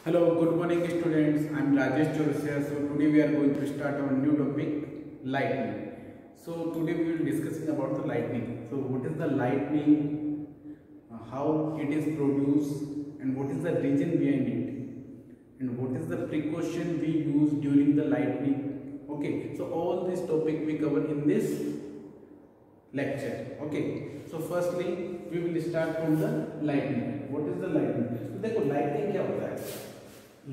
Hello, good morning students. I am Rajesh Chaurasia. So today we are going to start our new topic, lightning. So today we will discussing about the lightning. So what is the lightning, how it is produced, and what is the reason behind it, and what is the precaution we use during the lightning. Okay, so all this topic we cover in this lecture. Okay, so firstly we will start from the lightning. What is the lightning? तो देखो lightning क्या होता है?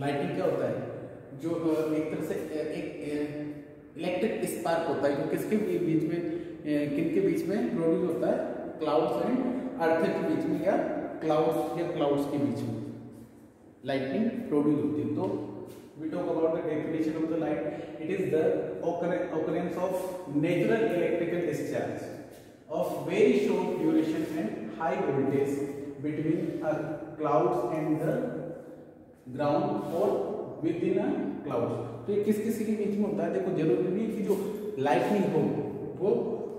Lighting क्या होता है? जो एक तरह से एक इलेक्ट्रिक स्पार्क होता है जो किसके बीच में किनके बीच में प्रोड्यूस होता है? क्लाउड्स एंड अर्थ के बीच में या क्लाउड्स के बीच में लाइटनिंग प्रोड्यूस होती है। तो we talk about the definition of the light. It is the occurrence of natural electrical discharge of very short duration and high voltage between clouds and the ground और within a cloud. तो ये किसी के बीच में होता है। देखो जरूरी नहीं कि जो लाइटनिंग हो वो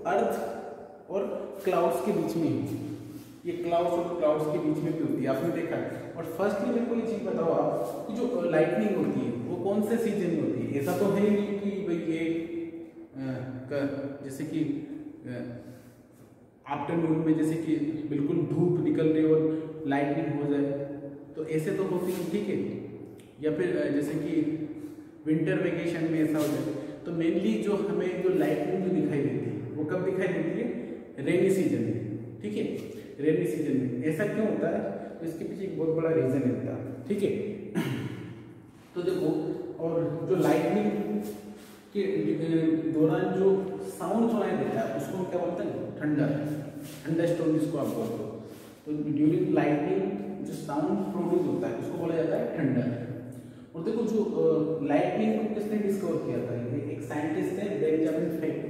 अर्थ और क्लाउड्स के बीच में ही, ये क्लाउड्स और क्लाउड्स के बीच में भी होती है, आपने देखा है। और फर्स्टली मेरे को ये चीज बताओ आप कि जो लाइटनिंग होती है वो कौन से सीजन में होती है? ऐसा तो है नहीं कि भाई ये जैसे कि आफ्टरनून में जैसे कि बिल्कुल धूप निकल रही और लाइटनिंग हो जाए, तो ऐसे तो होती है, ठीक है। या फिर जैसे कि विंटर वेकेशन में ऐसा हो जाए। तो मेनली जो हमें जो लाइटनिंग जो दिखाई देती है वो कब दिखाई देती है? रेनी सीजन में, ठीक है। रेनी सीजन में ऐसा क्यों होता है? तो इसके पीछे एक बहुत बड़ा रीजन है, ठीक है। तो देखो, और जो लाइटनिंग के दौरान जो साउंड सुनाई देता है उसको हम क्या बोलते हैं? थंडर स्टोन जिसको आप बोलते हो। तो ड्यूरिंग लाइटनिंग जो साउंड प्रोड्यूस होता है उसको बोला जाता है थंडर। और देखो जो लाइटनिंग को किसने डिस्कवर किया था? ये एक साइंटिस्ट है, बेंजामिन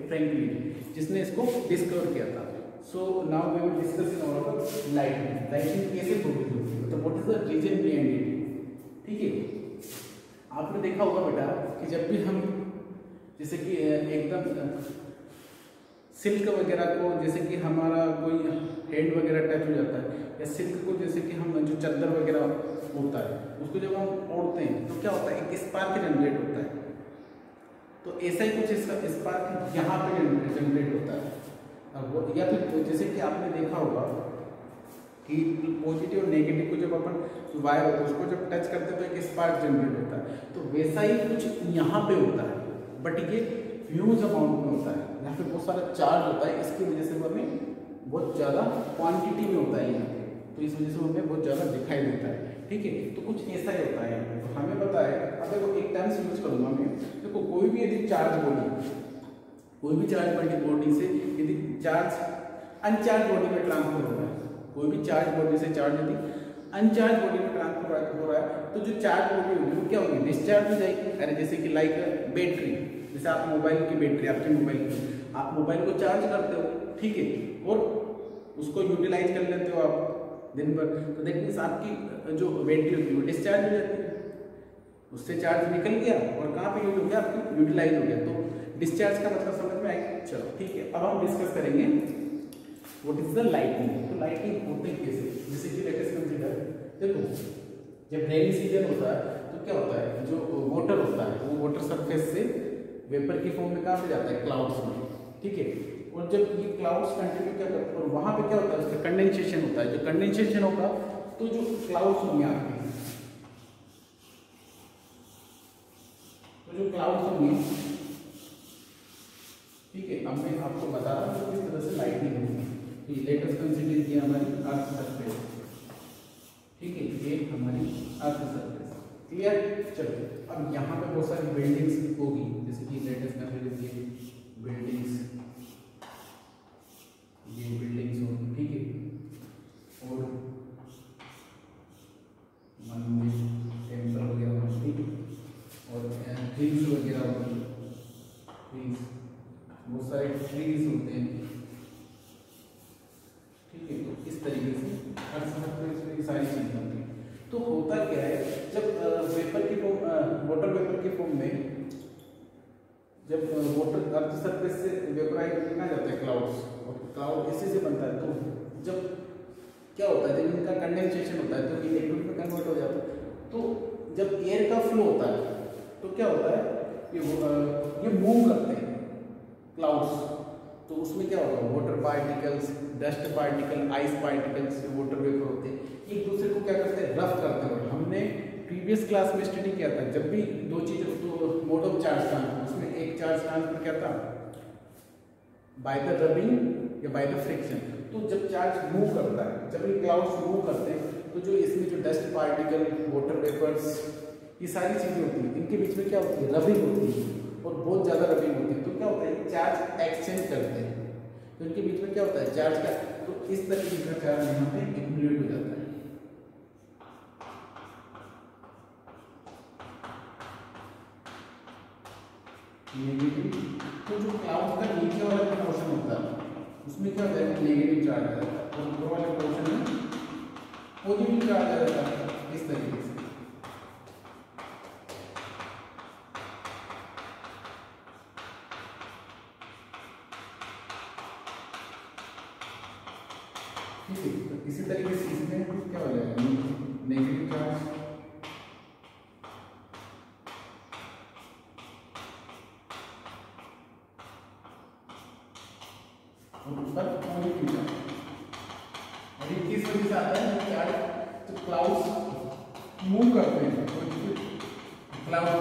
फ्रैंकलिन, जिसने इसको डिस्कवर किया था। So now we will discuss about lightning. Lightning कैसे प्रोड्यूस होती है, तो what is the reason behind it, ठीक है। आपने देखा होगा बेटा कि जब भी हम जैसे कि एकदम सिल्क वगैरह को, जैसे कि हमारा कोई हैंड वगैरह टच हो जाता है, या सिल्क को जैसे कि हम जो चादर वगैरह होता है उसको जब हम ओढ़ते हैं तो क्या होता है? एक स्पार्क जनरेट होता है। तो ऐसा ही कुछ इसका स्पार्क यहाँ पे जनरेट होता है। अब या फिर जैसे कि आपने देखा होगा कि पॉजिटिव और नेगेटिव को जब अपन वायर होता है उसको जब टच करते हैं तो एक स्पार्क जनरेट होता है। तो वैसा ही कुछ यहाँ पे होता है, बट ये ह्यूज अमाउंट में होता है। यहाँ पे बहुत सारा चार्ज होता है, इसकी वजह से वो हमें बहुत ज़्यादा क्वांटिटी में होता है यहाँ पे, तो इस वजह से हमें बहुत ज़्यादा दिखाई देता है, ठीक है। तो कुछ ऐसा ही होता है यहाँ पे। तो हमें पता है, अब देखो एक टर्म्स यूज करूँगा मैं। देखो कोई भी यदि चार्ज बॉडी से यदि चार्ज अनचार्ज बॉडी में ट्रांसफर हो रहा है, कोई भी चार्ज बॉडी से चार्ज यदि अनचार्ज बॉडी में ट्रांसफर हो रहा है, तो जो चार्ज बॉडी होगी वो क्या होगी? डिस्चार्ज हो जाएगी। अरे जैसे कि लाइक बैटरी, जैसे आप मोबाइल की बैटरी, आपके मोबाइल की, आप मोबाइल को चार्ज करते हो, ठीक है, और उसको यूटिलाइज कर लेते हो आप दिन भर, तो देखिए आपकी जो बैटरी होती है वो डिस्चार्ज हो जाती है, उससे चार्ज निकल गया और कहाँ पे यूज हो गया? आपकी यूटिलाइज हो गया। तो डिस्चार्ज का मतलब समझ में आएगा? चलो ठीक है, अब हम डिस्कस करेंगे व्हाट इज द लाइटनिंग। तो लाइटनिंग होते कैसे? जैसे कि लेट अस कंसीडर, देखो जब रेनी सीजन होता है तो क्या होता है? जो वाटर होता है वो वाटर सरफेस से वेपर की फॉर्म में कहाँ पे जाता है? क्लाउड्स में, ठीक है। और जब ये क्लाउड्स कंटिन्यू क्या करते हैं और वहां पे क्या होता है? उसका कंडेंसेशन होता है। जो कंडेंसेशन होगा तो जो क्लाउड्स होंगे आपके, तो जो क्लाउड्स होंगे, ठीक है। अब मैं आपको बता रहा हूँ किस तरह से लाइटनिंग होगी। लेट अस कंसीडर किया हमारी अर्थ सरफेस, ठीक है, ये हमारी अर्थ सरफेस, क्लियर। चलो अब यहाँ पे बहुत सारी बिल्डिंग्स होगी, जैसे कि लेट अस कंसीडर किए बिल्डिंग्स, ये बिल्डिंग्स होगी, ठीक है, और मंदिर, टेम्पल वगैरह होगी, और ट्रीज वगैरह होगी, ट्रीज, बहुत सारे ट्रीज होते हैं, ठीक है। तो इस तरीके से हर समय सारी चीजें होती है। तो होता क्या है, जब वेपर की फॉर्म, वाटर वेपर की फॉर्म में जब वाटर अर्थ सरफेस से वेपराइज होने जाता है क्लाउड्स, और क्लाउड इसी से बनता है। तो जब क्या होता है, जब इनका कंडेंसेशन होता है तो इलेक्ट्रॉन में कन्वर्ट हो जाता है। तो जब एयर का फ्लो होता है तो क्या होता है, ये मूव करते हैं क्लाउड्स, तो उसमें क्या होगा, water particles, dust particle, ice particles, water vapour होते हैं, एक दूसरे को क्या करते हैं, रफ करते हैं। हमने प्रीवियस क्लास में स्टडी किया था, जब भी दो चीज़, तो मोड ऑफ चार्ज ट्रांसफर, उसमें एक चार्ज ट्रांसफर क्या था, बाय द रबिंग या बाय द फ्रिक्शन। तो जब चार्ज मूव करता है, जब ये क्लाउड्स मूव करते हैं, तो जो इसमें जो डस्ट पार्टिकल, वाटर वेपर्स, ये सारी चीज़ें होती हैं, इनके बीच में क्या होती है, रबिंग होती है, और बहुत ज़्यादा रबिंग होती है। तो क्या होता है, चार्ज एक्सचेंज करते हैं, तो इनके बीच में क्या होता है, चार्ज का, तो इस तरीके का चार्ज यहाँ पे एक्यूमुलेट हो जाता है। नेगेटिव, तो जो क्लाउड का नीचे वाला पोर्शन होता है उसमें क्या होता है, नेगेटिव चार्ज आ जाता है, और ऊपर वाले पोर्शन में पॉजिटिव चार्ज आ जाता है, इस तरीके से। ठीक है, तो इसी तरीके से इसमें क्या हो जाएगा, नेगेटिव चार्ज, और ऊपर पॉजिटिव चार्ज। और ये किस वजह से आता है, चार्ज तो क्लाउड्स मूव करते हैं, क्लाउड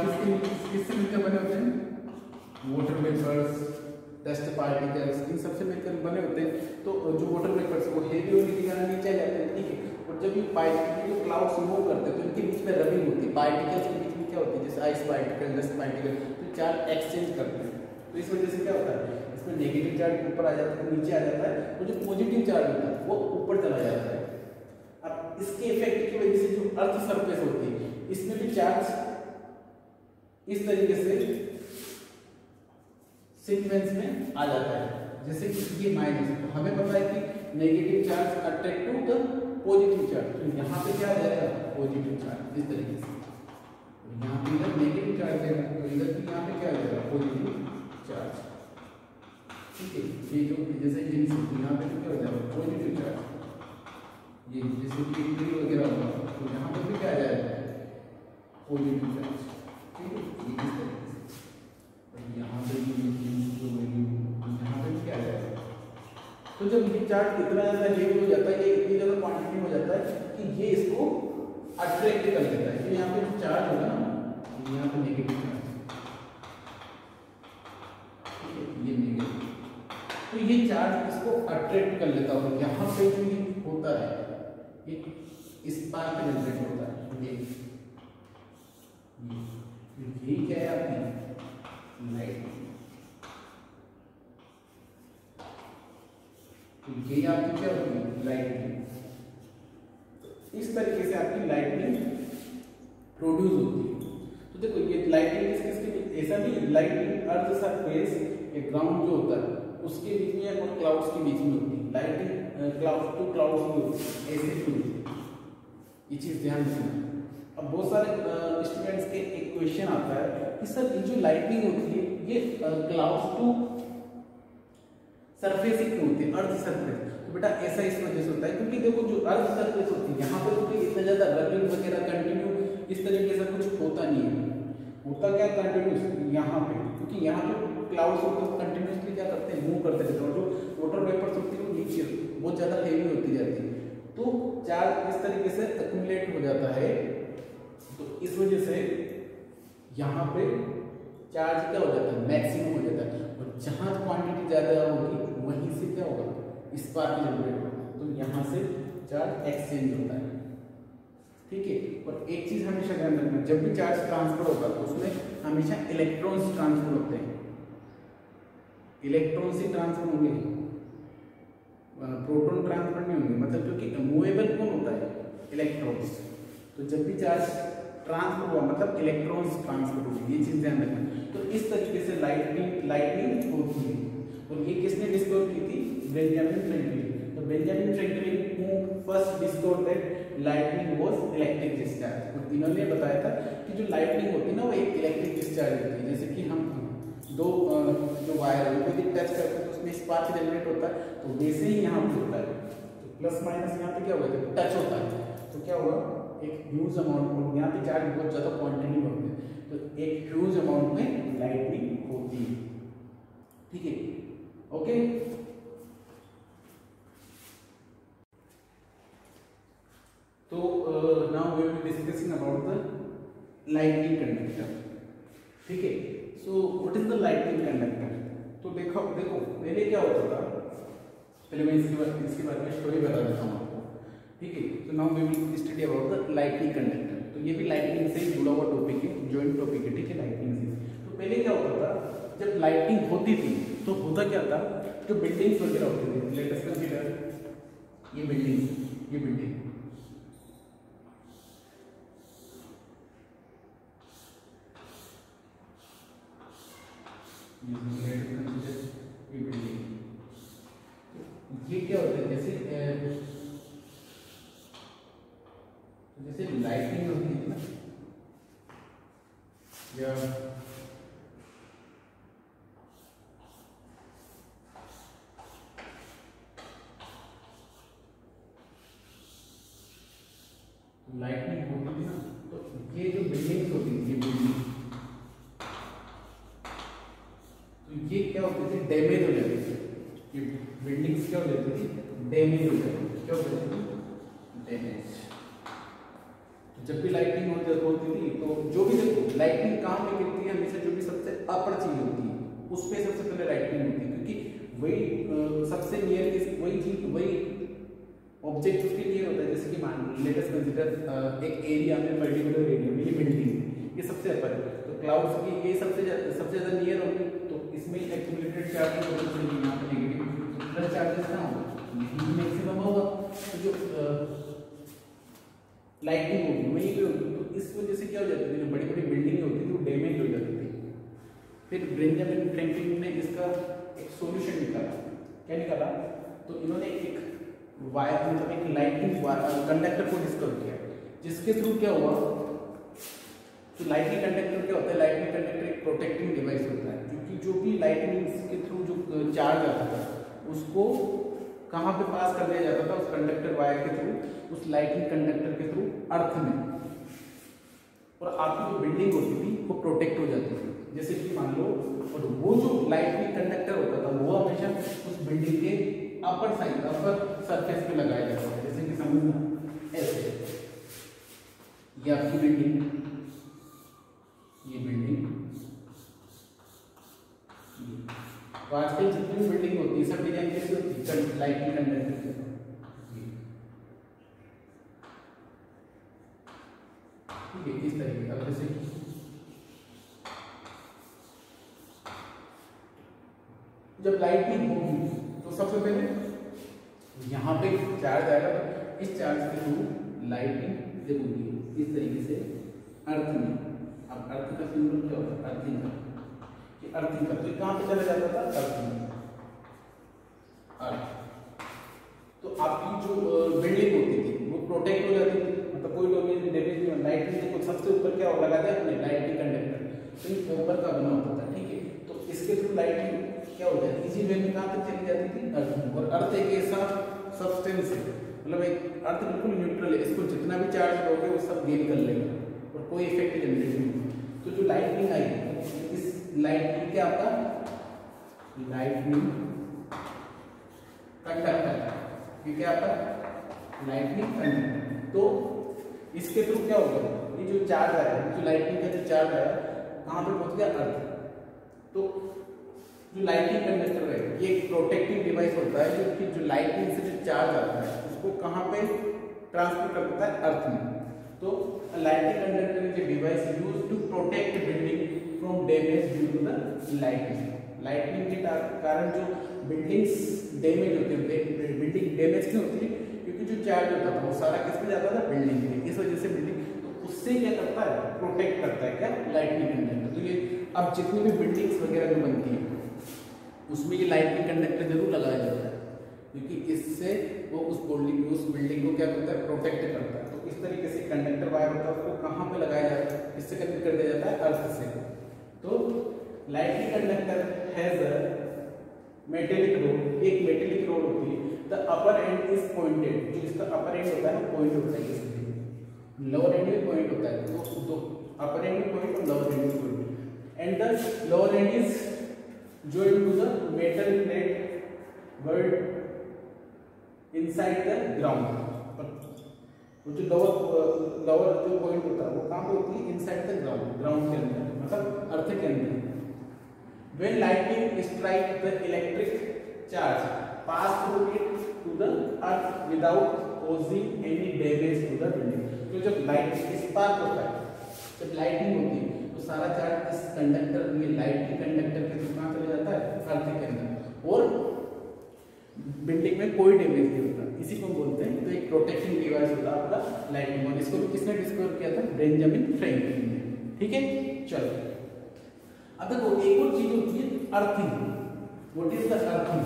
किससे मिलकर बने होते हैं, वाटर वेपर्स, डस्ट पार्टिकल्स, इन सबसे मिलकर बने होते हैं। तो जो वाटर वेपर्स वो हेवी होने के कारण नीचे जाते हैं, ठीक है। और जब ये पार्टिकल, जो क्लाउड्स मूव करते हैं, तो इनके बीच में रबिंग होती है, पार्टिकल्स के बीच में क्या होती है, जैसे आइस पार्टिकल, डस्ट पार्टिकल, तो चार्ज एक्सचेंज करते हैं। तो इस वजह से क्या होता है, इसमें नेगेटिव चार्ज ऊपर आ जाता है, नीचे आ जाता है, और जो पॉजिटिव चार्ज होता है वो ऊपर चला जाता है। अब इसके इफेक्ट की वजह से जो अर्थ सरफेस होती है, इसमें भी चार्ज इस तरीके से सीक्वेंस में आ जाता है, जैसे कि ये माइनस, तो हमें पता है कि negative charge attract to the positive charge, तो यहाँ पे क्या आ जाएगा, पॉजिटिव चार्ज, इस तरीके से। यहाँ पे इधर नेगेटिव चार्ज है, तो इधर भी यहाँ पे क्या आ जाएगा, पॉजिटिव चार्ज, ठीक है। ये जो जैसे यहाँ पे क्या हो जाएगा, पॉजिटिव चार्ज, ये जैसे कि वगैरह होगा, तो यहाँ पे भी क्या आ जाएगा, पॉजिटिव चार्ज, ठीक है। इस तरीके से यहाँ पे क्या आ जाएगा, तो जब ये चार्ज इतना ज़्यादा हेवी हो जाता है, ये इतनी ज़्यादा क्वांटिटी में हो जाता है कि ये इसको अट्रैक्ट कर लेता है। तो यहाँ पे जो चार्ज होगा ना, यहाँ पे नेगेटिव चार्ज, ठीक है, ये नेगेटिव, तो ये चार्ज इसको अट्रैक्ट कर लेता है, और यहाँ पे जो ये होता है, ये स्पार्क जनरेट होता है, ये क्या है आपकी लाइट, तो ये आपकी क्या होती है, लाइटनिंग। इस तरीके से आपकी लाइटनिंग प्रोड्यूस होती है। तो देखो ये लाइटनिंग किसके, ऐसा नहीं, लाइटनिंग अर्थ सरफेस या ग्राउंड जो होता है उसके बीच में और क्लाउड्स के बीच में होती है, लाइटनिंग क्लाउड्स टू क्लाउड्स में होती है, ऐसे भी होती है, ये चीज़ ध्यान रखना। अब बहुत सारे स्टूडेंट्स के एक क्वेश्चन आता है कि सर ये जो लाइटनिंग होती है ये क्लाउड्स टू सरफेस ही क्यों होती है, अर्थ सरफेस। तो बेटा ऐसा इस वजह से होता है क्योंकि देखो जो अर्थ सरफेस होती है यहाँ पे तो इतना ज़्यादा रबिंग वगैरह कंटिन्यू इस तरीके से कुछ होता नहीं है, होता क्या कंटिन्यूस यहाँ पे, क्योंकि यहाँ पे क्लाउड्स होते हैं कंटिन्यूसली क्या करते हैं, मूव करते रहते हैं, और जो वाटर वेपर्स होती है वो नीचे बहुत ज़्यादा हेवी होती जाती है, तो चार्ज इस तरीके से एक्यूमुलेट हो जाता है। तो इस वजह से यहाँ पे चार्ज क्या हो जाता है, मैक्सिमम हो जाता है, और जहाँ क्वांटिटी ज़्यादा होगी वहीं से क्या होगा, स्पार्क जनरेट होगा, तो यहाँ से चार्ज एक्सचेंज होता है, ठीक है। और एक चीज़ हमेशा ध्यान रखना, जब भी चार्ज ट्रांसफर होगा तो उसमें हमेशा इलेक्ट्रॉन्स ट्रांसफर होते हैं, इलेक्ट्रॉन्स ही ट्रांसफर होंगे, प्रोटॉन ट्रांसफर नहीं होंगे, मतलब क्योंकि मूवेबल कौन होता है, इलेक्ट्रॉन्स। तो जब भी चार्ज ट्रांसफर हुआ मतलब इलेक्ट्रॉन्स ट्रांसफर होगी, ये चीज़ ध्यान रखना। तो इस तरीके से लाइटनिंग होती है, और ये किसने डिस्कवर की थी, बेंजामिन फ्रैंकलिन। तो Benjamin Franklin who first discover that lightning was electric discharge, और इन्होंने बताया था कि जो लाइटनिंग होती है ना वो एक इलेक्ट्रिक डिस्चार्ज होती है, जैसे कि हम दो जो वायर है वो टच करते हैं तो उसमें स्पार्क जनरेट होता है, तो वैसे ही यहाँ पे होता है, तो प्लस माइनस यहाँ पे क्या होगा, जब टच होता है तो क्या होगा, एक ह्यूज अमाउंट, यहाँ पे चार्ज बहुत ज़्यादा क्वांटिटी में होते हैं, तो एक ह्यूज अमाउंट में लाइटनिंग होती है, ठीक है, ओके। तो now we will discussing about the lightning conductor, ठीक है। So what is the lightning conductor? तो देखो पहले क्या होता था, पहले मैं इसके बारे में स्टोरी बता देता हूँ आपको, ठीक है। तो now we will study about the lightning conductor. तो ये भी लाइटनिंग से जुड़ा हुआ टॉपिक है, जॉइंट टॉपिक है, ठीक है, लाइटनिंग से। तो पहले क्या होता था, जब लाइटनिंग होती थी तो होता क्या था, जो बिल्डिंग्स वगैरह होती थी, लेट अस कंसीडर ये बिल्डिंग ये क्या होता है, जैसे लाइटिंग होती है ना, या लाइटनिंग होती थी ना, तो ये जो बिल्डिंग्स होती थी, ये बिल्डिंग, तो ये क्या होती थी, डैमेज हो जाती थी, ये बिल्डिंग्स क्या हो जाती थी, डैमेज हो जाती थी, क्या हो जाती थी, डैमेज। जब भी लाइटिंग होती थी तो जो भी देखो लाइटिंग कहाँ पे गिरती है, हमेशा जो भी सबसे अपर चीज होती है उस पे सबसे पहले लाइटिंग होती है, क्योंकि वही सबसे नियर वही चीज, वही ऑब्जेक्ट उसके नियर होता है। जैसे कि मान लेट अस कंसीडर एक एरिया में, पर्टिकुलर एरिया में ये बिल्डिंग, ये सबसे अपर है, तो क्लाउड्स की ये सबसे ज्यादा नियर होगी, तो इसमें एक्यूमुलेटेड चार्ज यहाँ पे नेगेटिव प्लस चार्जेस ना होगा, मैक्सिमम होगा, तो जो लाइटिंग होगी वहीं पे होगी, तो इस वजह से क्या हो जाती थी, जो बड़ी बड़ी बिल्डिंग होती थी वो डैमेज हो जाती थी। फिर बेंजामिन फ्रैंकलिन ने इसका एक सॉल्यूशन निकाला, क्या निकाला, तो इन्होंने एक वायर, मतलब एक लाइटिंग कंडक्टर को डिस्कवर किया, जिसके थ्रू क्या हुआ, तो लाइटिंग कंडक्टर क्या होता है, लाइटिंग कंडक्टर एक प्रोटेक्टिंग डिवाइस होता है, क्योंकि जो भी लाइटिंग के थ्रू जो चार्ज आता था उसको कहाँ पे पास कर दिया जाता था, उस कंडक्टर वायर के थ्रू, उस लाइटिंग कंडक्टर के थ्रू अर्थ में, और आपकी जो बिल्डिंग होती थी वो प्रोटेक्ट हो जाती थी। जैसे कि मान लो, और वो जो लाइटिंग कंडक्टर होता था वो हमेशा उस बिल्डिंग के अपर साइड, अपर सरफेस पे लगाया जाता था। जैसे कि समझना ऐसे, ये आपकी बिल्डिंग, ये बिल्डिंग, तो आजकल जितनी भी बिल्डिंग होती है सब डिजाइन कैसे होती है, लाइटिंग कंडक्टर की, ठीक है, इस तरीके का। जैसे जब लाइटिंग होगी तो सबसे पहले यहाँ पे चार्ज आएगा, तो इस चार्ज के थ्रू लाइटिंग जरूरी इस तरीके से अर्थ में। अब अर्थ का सिंबल क्या होता है, अर्थिंग का, अर्थिंग का, तो कहाँ पे चला जाता था, अर्थ में, अर्थ। तो आपकी जो बिल्डिंग होती थी वो प्रोटेक्ट हो जाती थी, मतलब कोई डैमेज नहीं, लाइटिंग को सबसे ऊपर क्या लगा दिया हमने, लाइटिंग कंडक्टर, तो ऊपर का बना होता था, ठीक है। तो इसके थ्रू लाइटिंग क्या हो जाती है, इसी वे में कहाँ तक चली जाती थी, अर्थ। और अर्थ एक ऐसा सब्सटेंस है, मतलब एक अर्थ बिल्कुल न्यूट्रल है, इसको जितना भी चार्ज दोगे वो सब गेन कर लेगा और कोई इफेक्ट जनरेट नहीं होगा। तो जो लाइटनिंग आई, इस लाइटनिंग क्या आपका, लाइटनिंग कंडक्टर, ये क्या आपका लाइटनिंग कंडक्टर। तो इसके थ्रू क्या होगा, ये जो चार्ज आया, जो लाइटनिंग का जो चार्ज आया कहाँ पे पहुंच गया, अर्थ। तो जो लाइटिंग कंडक्टर है ये एक प्रोटेक्टिव डिवाइस होता है, जो कि जो लाइटिंग से जो चार्ज आता है उसको कहाँ पे ट्रांसफर कर देता है, अर्थ में। तो lighting conductor is a device used to protect building from damage due to the lightning. Lightning के कारण जो बिल्डिंग्स डैमेज होती है, बिल्डिंग डैमेज क्यों होती है, क्योंकि जो चार्ज होता था वो सारा किस पे जाता था, बिल्डिंग पे, इस वजह से बिल्डिंग, तो उससे क्या करता है, प्रोटेक्ट करता है, क्या, लाइटनिंग कंडक्टर। तो ये अब जितनी भी बिल्डिंग्स वगैरह जो बनती है उसमें ये लाइटनिंग कंडक्टर जरूर लगाया जाता है, क्योंकि इससे वो उस बिल्डिंग को क्या करता है, प्रोटेक्ट करता है। तो इस तरीके से कंडक्टर वायर होता है, उसको कहाँ पे लगाया जाता है, इससे कनेक्ट कर दिया जाता है, अर्थ से। तो lightning conductor has a metallic road, एक मेटेलिक रोड होती है, the upper and is pointed, जो इसका अपर एंड होता है ना, पॉइंट होता है, इसलिए लोअर एंड में पॉइंट होता है, दो अपर एंड में पॉइंट और लोअर एंड में point, and the lower and is joined to the metal plate buried inside the ground. वो जो लोअर जो पॉइंट होता है वो कहाँ पे होती है? इनसाइड द ग्राउंड के अंदर, मतलब अर्थ के अंदर. When lightning strike the electric charge pass through it to the earth without causing any damage to the building. तो जब लाइट स्पार्क होता है, जब लाइटिंग होती है तो सारा चार्ज इस कंडक्टर, ये लाइट के कंडक्टर के थ्रू कहाँ चला जाता है? अर्थ के अंदर, और बिल्डिंग में कोई डैमेज नहीं होता. इसी को बोलते हैं, तो एक प्रोटेक्शन डिवाइस होता है आपका लाइटिंग. और इसको किसने डिस्कवर किया था? बेंजामिन फ्रैंकलिन ने. ठीक है, चलो अब देखो एक और चीज होती है earthing. What is the earthing?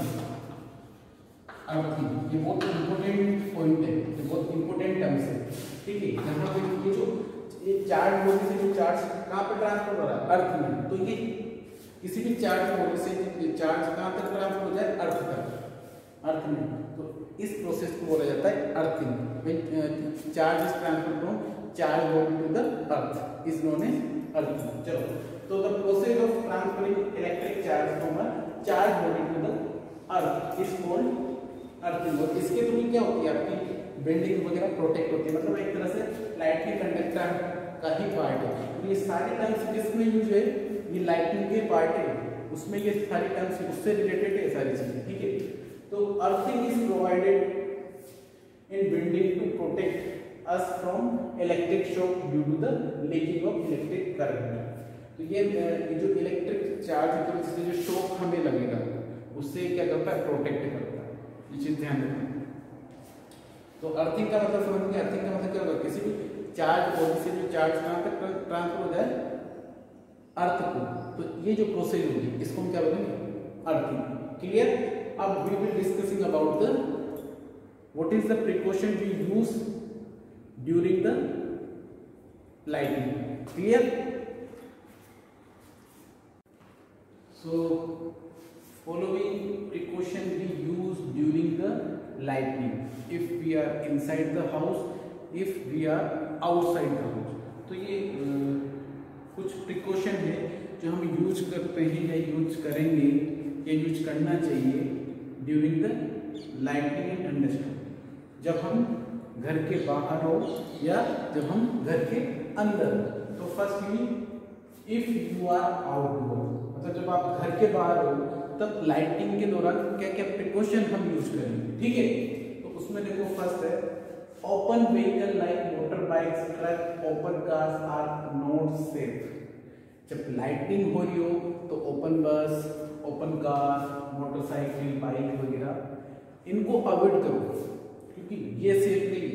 Earthing ये बहुत इंपॉर्टेंट पॉइंट है, ये बहुत इंपॉर्टेंट टर्म्स है. ठीक है, यहाँ पे ये जो ये चार्ज बॉडी से जो चार्ज कहाँ पे ट्रांसफर हो रहा है? अर्थ में. तो ये किसी भी चार्ज बॉडी से चार्ज कहाँ तक ट्रांसफर हो जाए? अर्थ तक, अर्थ में. तो इस प्रोसेस को बोला जाता है earthing. Charge is transfer from charge body to the earth is known as earthing. चलो, तो the process of transferring electric charge from a charge body to the earth is called earthing. और इसके through क्या होती है? आपकी building वगैरह protect होती है, मतलब एक तरह से लाइट के कंडक्टर का ही पार्ट है. तो ये सारे टर्म्स किसमें यूज है? ये लाइटिंग के पार्ट है, उसमें ये सारे टर्म्स उससे रिलेटेड है सारी चीजें. ठीक है, तो earthing is provided in building to protect us from electric shock due to the leaking of electric current. तो ये जो इलेक्ट्रिक चार्ज होता है, जिससे जो शॉक हमें लगेगा उससे क्या करता है? प्रोटेक्ट करता है. ये चीज ध्यान रखना. तो अर्थिंग का मतलब समझ गए? अर्थिंग का मतलब क्या होगा? किसी भी चार्ज बॉडी से जो चार्ज कहाँ तक ट्रांसफर हो जाए? अर्थ को. तो ये जो प्रोसेस होगी इसको हम क्या बोलेंगे? अर्थिंग. क्लियर? अब we will discussing about the what is the precaution we use during the lighting. Clear? So following precaution we use during the lightning if we are inside the house, if we are outside the house. तो ये कुछ precaution है जो हम use करते हैं या use करेंगे या यूज करना चाहिए during the lightning and thunderstorm. जब हम घर के बाहर हो या जब हम घर के अंदर. तो firstly if you are outdoor, मतलब जब आप घर के बाहर हो तब लाइटिंग के दौरान क्या क्या प्रिकॉशन हम यूज करेंगे. ठीक है, तो उसमें देखो फर्स्ट है open vehicle like motor bikes, truck, open cars are not safe. जब लाइटिंग हो रही हो तो ओपन बस, ओपन कार, मोटरसाइकिल, बाइक वगैरह इनको अवॉइड करो, क्योंकि ये सेफ नहीं.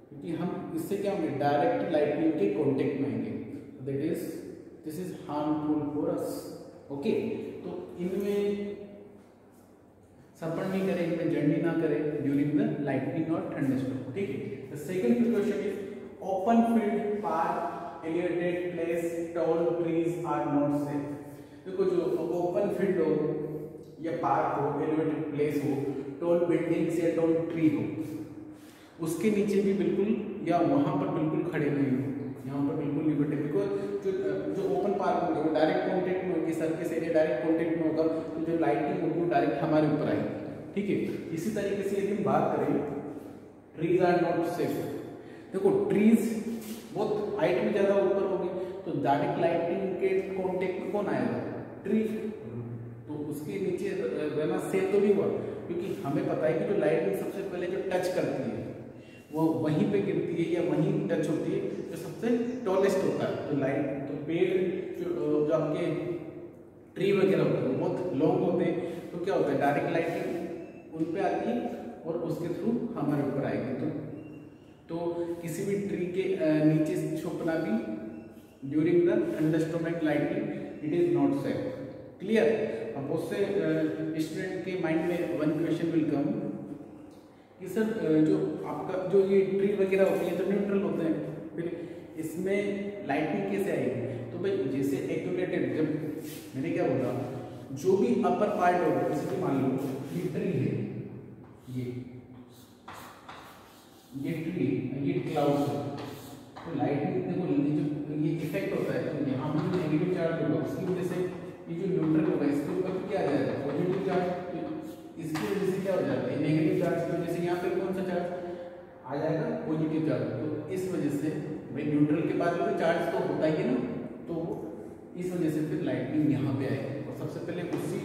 क्योंकि हम इससे क्या होंगे? डायरेक्ट लाइटिंग के कॉन्टेक्ट में आएंगे. That is this is harmful for us. Okay, तो इनमें सफर नहीं करें, इनमें जर्नी ना करें ड्यूरिंग द लाइटनिंग और थंडरस्टॉर्म. ठीक है. The second precaution is open field, park, elevated place, tall trees are not safe. देखो जो ओपन फील्ड हो या पार्क हो, एलिवेटेड प्लेस हो, टॉल बिल्डिंग्स या टॉल ट्री हो, उसके नीचे भी बिल्कुल या वहां पर बिल्कुल खड़े नहीं हो. यहाँ पर बिल्कुल नहीं बैठे, बिकॉज जो ओपन पार्क होगा वो डायरेक्ट कॉन्टेक्ट में होगी, सरफेस एरिया डायरेक्ट कॉन्टेक्ट में होगा, तो जो लाइटिंग होगी वो डायरेक्ट हमारे ऊपर आएगी. ठीक है. इसी तरीके से यदि हम बात करें ट्रीज आर नॉट सेफ. देखो ट्रीज बहुत हाइट में ज्यादा ऊपर होगी तो डायरेक्ट लाइटिंग के कॉन्टेक्ट में कौन आएगा? ट्री. तो उसके नीचे रहना सेफ तो नहीं हुआ, क्योंकि हमें पता है कि जो लाइटिंग सबसे पहले जो टच करती है वो वहीं पे गिरती है या वहीं टच होती है जो सबसे टॉलेस्ट होता है. तो लाइट तो पेड़ जो आपके ट्री वगैरह होते हैं वो बहुत लॉन्ग होते हैं, तो क्या होता है? डायरेक्ट लाइटिंग उन पे आती है और उसके थ्रू हमारे ऊपर आएगी. तो किसी भी ट्री के नीचे छुपना भी during the thunderstorm and lightning it is not safe. Clear? अब बहुत से स्टूडेंट के माइंड में वन क्वेश्चन विल कम कि सर जो आपका जो ये ट्री वगैरह होती है तो न्यूट्रल होते हैं, फिर इसमें लाइटिंग कैसे आएगी? तो भाई जैसे एक्यूरेटेड, जब मैंने क्या बोला, जो भी अपर पार्ट होगा, जैसे कि मान लो ये ट्री है, ये ट्री, ये क्लाउड है, तो लाइटनिंग देखो जो ये इफेक्ट होता है, तो यहाँ पर जो नेगेटिव चार्ज होगा उसकी वजह से ये जो न्यूट्रल होगा इसके ऊपर क्या आ जाएगा पॉजिटिव चार्ज, इसकी वजह से क्या हो जाता है नेगेटिव चार्ज की वजह से यहाँ पे कौन सा चार्ज आ जाएगा पॉजिटिव चार्ज। तो इस वजह से भाई न्यूट्रल के बाद तो चार्ज तो होता ही है ना, तो इस वजह से फिर लाइटनिंग यहाँ पे आएगी और सबसे पहले उसी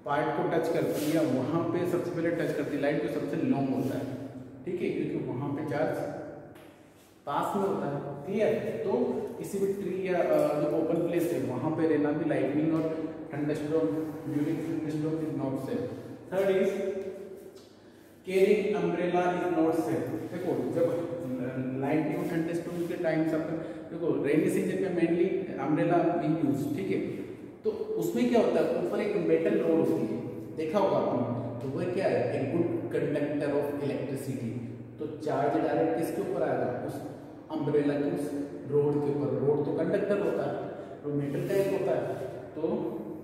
पार्ट को टच करती है या वहाँ पे सबसे पहले टच करती है लाइट जो सबसे लॉन्ग होता है, ठीक है, क्योंकि वहाँ पे चार्ज पास में होता है। क्लियर। तो किसी भी ट्री या जो ओपन प्लेस है वहाँ पे रहना भी लाइटनिंग और thunderstorm during thunderstorm is not safe. Third is carrying umbrella is not safe. देखो जब लाइटनिंग और थंडरस्टॉर्म के टाइम सब देखो रेनी सीजन में मेनली अम्ब्रेला वी यूज, ठीक है, तो उसमें क्या होता है ऊपर एक मेटल रोड होती है, देखा होगा आपने, तो वह क्या है एक गुड कंडक्टर ऑफ इलेक्ट्रिसिटी। तो चार्ज डायरेक्ट किसके ऊपर आएगा उस अम्ब्रेला के उस रोड के ऊपर। रोड तो कंडक्टर होता है और मेटल का एक होता है, तो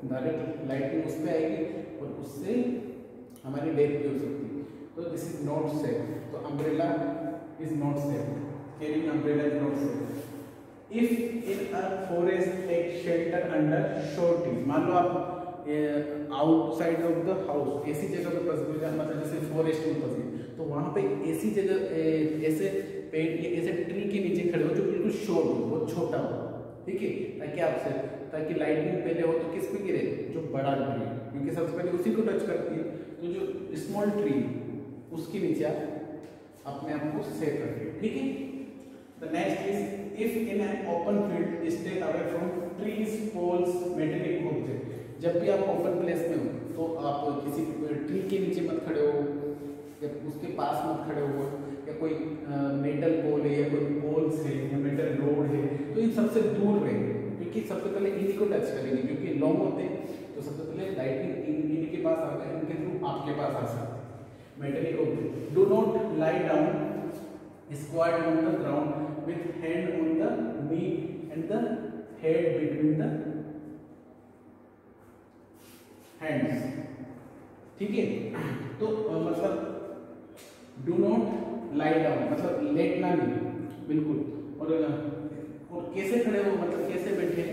डायरेक्ट लाइटिंग उस पर आएगी और उससे हमारी डेथ भी हो सकती है। तो दिस इज नॉट सेफ। तो umbrella is not safe, carrying umbrella is not safe. If in a forest take shelter under short trees, मान लो आप आउटसाइड ऑफ द हाउस ऐसी जगह पे फंस गए, मतलब जैसे फॉरेस्ट में फंस गए, तो वहां पे ऐसी जगह ऐसे पेड़ या ऐसे ट्री के नीचे खड़े हो जो बिल्कुल शॉर्ट हो, बहुत छोटा हो, ठीक है, ताकि आपसे ताकि लाइटनिंग पहले हो तो किस पे गिरे जो बड़ा ट्री, क्योंकि सबसे पहले उसी को टच करती है। तो जो स्मॉल ट्री उसके नीचे आप अपने आप को सेव रखिए, ठीक है। The next is if in an open field stay away from trees poles metallic object. जब भी आप ओपन प्लेस में हो तो आप किसी ट्री के नीचे मत खड़े हो या उसके पास मत खड़े हो, या कोई मेटल पोल है या कोई पोल्स है या मेटल रोड है, तो इन सबसे दूर रहे, क्योंकि सबसे पहले इन्हीं को टच करेंगे, क्योंकि लॉन्ग होते हैं तो सबसे पहले लाइटिंग इन्हीं के पास आता है, इनके थ्रू आपके पास आ सकते हैं। Metallic object do not lie down squat on the ground with hand on the knee and the head between the hands, ठीक है। तो मतलब डू नॉट लाई डाउन मतलब लेटना नहीं बिल्कुल, और कैसे खड़े हो मतलब कैसे बैठे,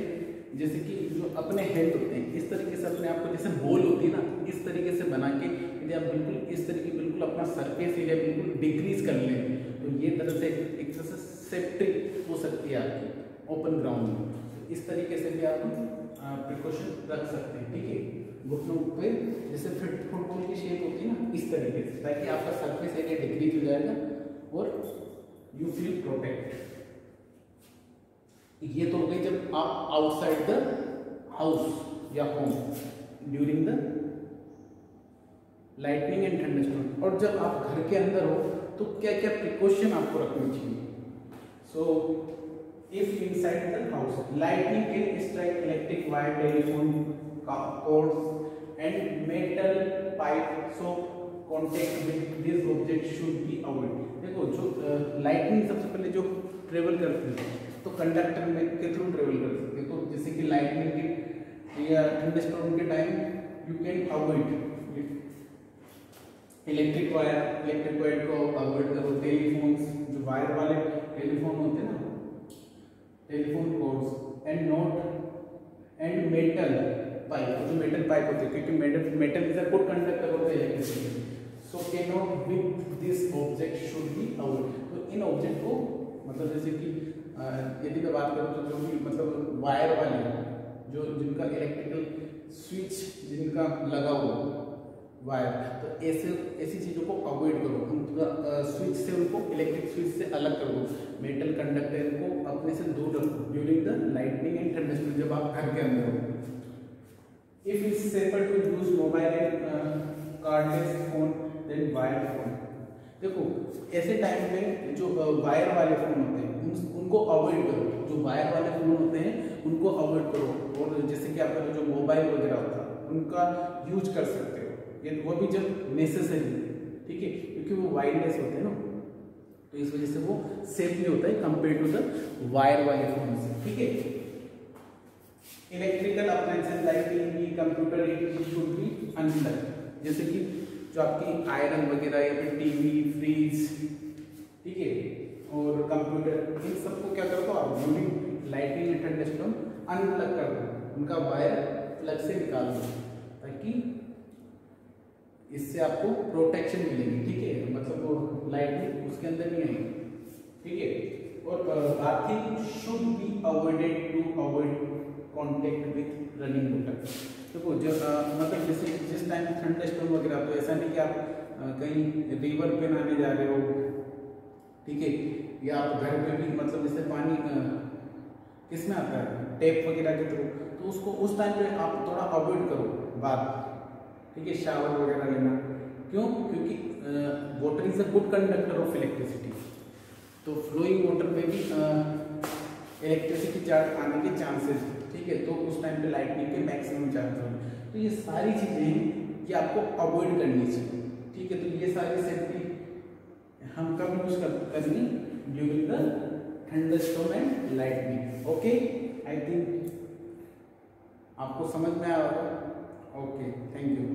जैसे कि जो अपने हेल्थ होते हैं इस तरीके से अपने आप को जैसे बॉल होती है ना इस तरीके से बना के, यदि आप बिल्कुल इस तरीके बिल्कुल अपना सरफेस एरिया बिल्कुल डिक्रीज कर लें तो ये तरह से एक तरह से सेफ्टी हो सकती है आपकी ओपन ग्राउंड में। तो इस तरीके से भी आप प्रिकॉशन रख सकते हैं, ठीक है। घुटनों पे जैसे फुटबॉल की शेप होती है ना इस तरीके से, ताकि आपका सरफेस एरिया डिक्रीज हो जाएगा और यू फील प्रोटेक्ट। ये तो हो गई जब आप आउटसाइड द हाउस या home during the lightning and thunderstorm. और जब आप घर के अंदर हो तो क्या क्या प्रिकॉशन आपको रखनी चाहिए। So if inside the house lightning can strike electric wire, telephone cords and metal pipe, so contact with this object should be avoided। देखो जो लाइटनिंग सबसे पहले जो ट्रेवल करती है तो कंडक्टर में के थ्रू ट्रेवल कर सकते हैं। तो जैसे कि लाइटनिंग के या थंडरस्टॉर्म के time you can avoid electric wire को अवॉइड करो। टेलीफोन्स जो वायर वाले टेलीफोन होते हैं ना, telephone cords and metal pipe, जो मेटल पाइप होते हैं, क्योंकि metal is a good conductor of electricity, so can not with this object should be avoid. तो इन ऑब्जेक्ट को मतलब जैसे कि यदि मैं बात करूँ तो जो भी मतलब वायर वाले जो जिनका इलेक्ट्रिकल स्विच जिनका लगा हुआ वायर, तो ऐसी चीज़ों को अवॉइड करो, उनका स्विच से उनको इलेक्ट्रिक स्विच से अलग कर दो, मेटल कंडक्टर को अपने से दूर रखो during the lightning and thunderstorm जब आप घर के अंदर हो। If it's safer to use mobile and cordless phone than wired phone। देखो ऐसे टाइम पे जो वायर वाले फोन होते हैं उनको अवॉइड करो, जो वायर वाले फोन होते हैं उनको अवॉइड करो, और जैसे कि आपका जो मोबाइल वगैरह होता है उनका यूज कर सकते हो, ये वो भी जब नेसेसरी, ठीक है, क्योंकि वो वायरलेस होते हैं ना, तो इस वजह से वो सेफली होता है कंपेयर टू द वायर वाले फोन से, ठीक है। Electrical appliances like TV computer it should be unplugged, जैसे कि जो आपकी आयरन वगैरह या फिर टीवी फ्रिज, ठीक है, और कंप्यूटर, इन सबको क्या कर दो आप, during lightning and thunderstorm unplug कर दो, उनका वायर प्लग से निकाल दो, ताकि इससे आपको प्रोटेक्शन मिलेगी, ठीक है, मतलब वो लाइटनिंग उसके अंदर नहीं आएगी, ठीक है। और bathing should be avoided to avoid contact with running water. देखो जब मतलब जैसे जिस टाइम थंडरस्टॉर्म वगैरह, तो ऐसा नहीं कि आप कहीं रिवर पे नहाने जा रहे हो, ठीक है, या आप घर पे भी मतलब जैसे पानी किसमें आता है, टैप वगैरह के थ्रू, तो उसको उस टाइम पे आप थोड़ा अवॉइड करो बात, ठीक है, शावर वगैरह लेना। क्यों? क्योंकि water is a good conductor of electricity, तो फ्लोइंग वाटर में भी इलेक्ट्रिसिटी चार्ज आने के चांसेस, ठीक है, तो उस टाइम पे लाइटनिंग के मैक्सिमम चांस होंगे। तो ये सारी चीज़ें हैं कि आपको अवॉइड करनी चाहिए, ठीक है। तो ये सारी सेफ्टी हम कब यूज करनी, during the thunderstorm and lightning. Okay, I think आपको समझ में आया होगा। Okay, thank you.